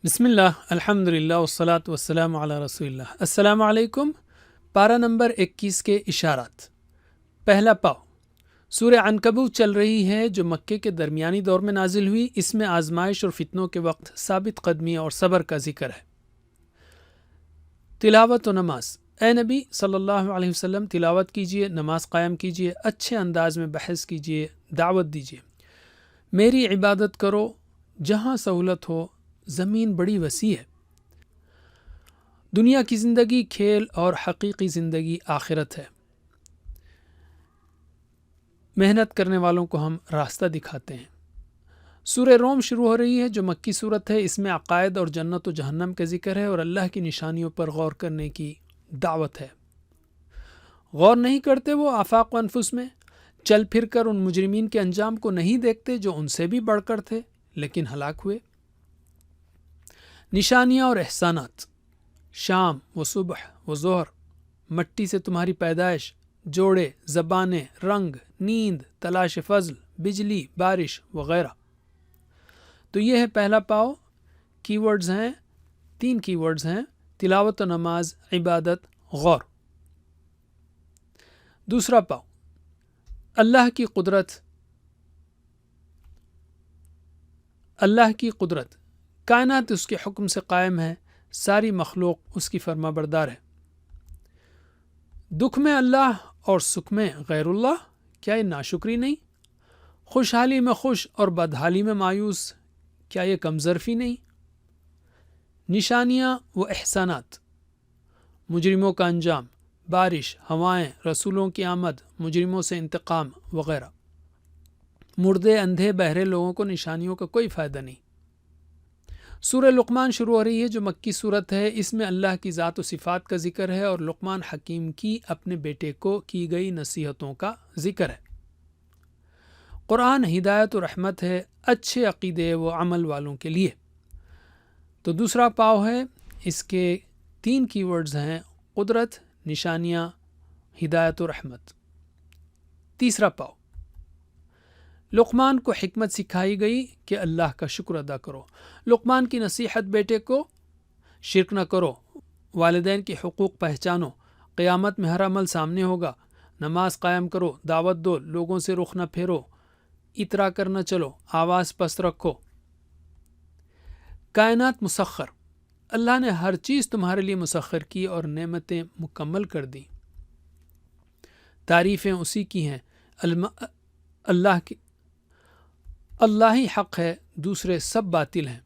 بسم اللہ الحمد للہ والصلاة والسلام علی رسول اللہ۔ السلام علیکم۔ پارہ نمبر 21 کے اشارات۔ پہلا پاؤ، سورہ عنکبوت چل رہی ہے جو مکے کے درمیانی دور میں نازل ہوئی۔ اس میں آزمائش اور فتنوں کے وقت ثابت قدمی اور صبر کا ذکر ہے۔ تلاوت و نماز۔ اے نبی صلی اللہ علیہ وسلم تلاوت کیجئے، نماز قائم کیجئے، اچھے انداز میں بحث کیجئے، دعوت دیجئے۔ میری عبادت کرو جہاں سہولت ہو، زمین بڑی وسیع ہے۔ دنیا کی زندگی کھیل اور حقیقی زندگی آخرت ہے۔ محنت کرنے والوں کو ہم راستہ دکھاتے ہیں۔ سورہ روم شروع ہو رہی ہے جو مکی صورت ہے۔ اس میں عقائد اور جنت و جہنم کا ذکر ہے اور اللہ کی نشانیوں پر غور کرنے کی دعوت ہے۔ غور نہیں کرتے وہ آفاق و انفس میں، چل پھر کر ان مجرمین کے انجام کو نہیں دیکھتے جو ان سے بھی بڑھ کر تھے لیکن ہلاک ہوئے۔ نشانیاں اور احسانات۔ شام و صبح و ظہر، مٹی سے تمہاری پیدائش، جوڑے، زبانیں، رنگ، نیند، تلاش فضل، بجلی، بارش وغیرہ۔ تو یہ ہے پہلا پاؤ۔ کی ورڈز ہیں، 3 کی ورڈز ہیں: تلاوت و نماز، عبادت، غور۔ دوسرا پاؤ، اللہ کی قدرت۔ اللہ کی قدرت، کائنات اس کے حکم سے قائم ہے، ساری مخلوق اس کی فرما بردار ہے۔ دکھ میں اللہ اور سکھ میں غیر اللہ، کیا یہ ناشکری نہیں؟ خوشحالی میں خوش اور بدحالی میں مایوس، کیا یہ کمظرفی نہیں؟ نشانیاں و احسانات۔ مجرموں کا انجام، بارش، ہوائیں، رسولوں کی آمد، مجرموں سے انتقام وغیرہ۔ مردے، اندھے، بہرے لوگوں کو نشانیوں کا کوئی فائدہ نہیں۔ سورہ لقمان شروع ہو رہی ہے جو مکی صورت ہے۔ اس میں اللہ کی ذات و صفات کا ذکر ہے اور لقمان حکیم کی اپنے بیٹے کو کی گئی نصیحتوں کا ذکر ہے۔ قرآن ہدایت و رحمت ہے اچھے عقیدے و عمل والوں کے لیے۔ تو دوسرا پاؤ ہے، اس کے 3 کی ورڈز ہیں: قدرت، نشانیاں، ہدایت و رحمت۔ تیسرا پاؤ، لقمان کو حکمت سکھائی گئی کہ اللہ کا شکر ادا کرو۔ لقمان کی نصیحت بیٹے کو: شرک نہ کرو، والدین کے حقوق پہچانو، قیامت میں ہر عمل سامنے ہوگا، نماز قائم کرو، دعوت دو، لوگوں سے رخ نہ پھیرو، اترا کر نہ چلو، آواز پست رکھو۔ کائنات مسخر، اللہ نے ہر چیز تمہارے لیے مسخر کی اور نعمتیں مکمل کر دی۔ تعریفیں اسی کی ہیں، اللہ ہی حق ہے، دوسرے سب باطل ہیں۔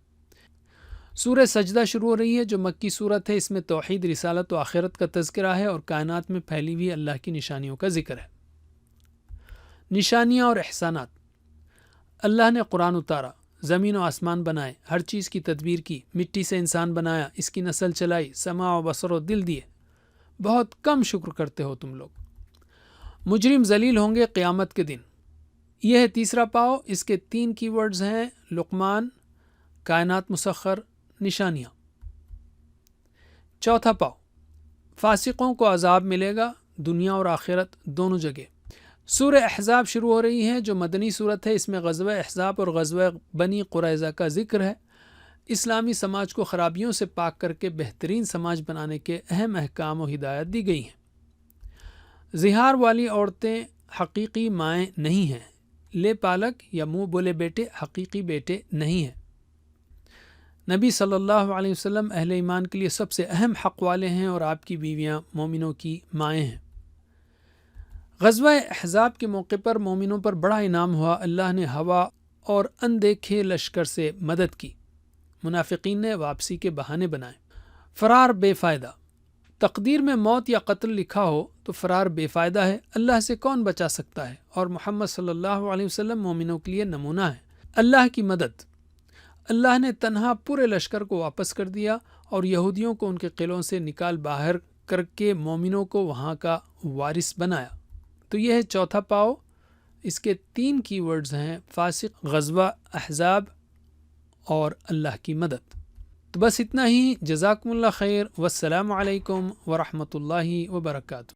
سورہ سجدہ شروع ہو رہی ہے جو مکی صورت ہے۔ اس میں توحید، رسالت و آخرت کا تذکرہ ہے اور کائنات میں پھیلی ہوئی اللہ کی نشانیوں کا ذکر ہے۔ نشانیاں اور احسانات۔ اللہ نے قرآن اتارا، زمین و آسمان بنائے، ہر چیز کی تدبیر کی، مٹی سے انسان بنایا، اس کی نسل چلائی، سماع و بصر و دل دیے، بہت کم شکر کرتے ہو تم لوگ۔ مجرم ذلیل ہوں گے قیامت کے دن۔ یہ ہے تیسرا پاؤ۔ اس کے 3 کی ورڈز ہیں: لقمان، کائنات مسخر، نشانیاں۔ چوتھا پاؤ، فاسقوں کو عذاب ملے گا، دنیا اور آخرت دونوں جگہ۔ سورہ احزاب شروع ہو رہی ہے جو مدنی صورت ہے۔ اس میں غزوہ احزاب اور غزوہ بنی قریظہ کا ذکر ہے۔ اسلامی سماج کو خرابیوں سے پاک کر کے بہترین سماج بنانے کے اہم احکام و ہدایت دی گئی ہیں۔ زہار والی عورتیں حقیقی مائیں نہیں ہیں، لے پالک یا منہ بولے بیٹے حقیقی بیٹے نہیں ہیں۔ نبی صلی اللہ علیہ وسلم اہل ایمان کے لیے سب سے اہم حق والے ہیں اور آپ کی بیویاں مومنوں کی مائیں ہیں۔ غزوہ احزاب کے موقع پر مومنوں پر بڑا انعام ہوا۔ اللہ نے ہوا اور اندیکھے لشکر سے مدد کی، منافقین نے واپسی کے بہانے بنائے۔ فرار بے فائدہ۔ تقدیر میں موت یا قتل لکھا ہو تو فرار بے فائدہ ہے، اللہ سے کون بچا سکتا ہے؟ اور محمد صلی اللہ علیہ وسلم مومنوں کے لیے نمونہ ہے۔ اللہ کی مدد۔ اللہ نے تنہا پورے لشکر کو واپس کر دیا اور یہودیوں کو ان کے قلعوں سے نکال باہر کر کے مومنوں کو وہاں کا وارث بنایا۔ تو یہ ہے چوتھا پاؤ۔ اس کے 3 کی ورڈز ہیں: فاسق، غزوہ احزاب اور اللہ کی مدد۔ تو بس اتنا ہی۔ جزاکم اللہ خیر، والسلام علیکم ورحمۃ اللہ وبرکاتہ۔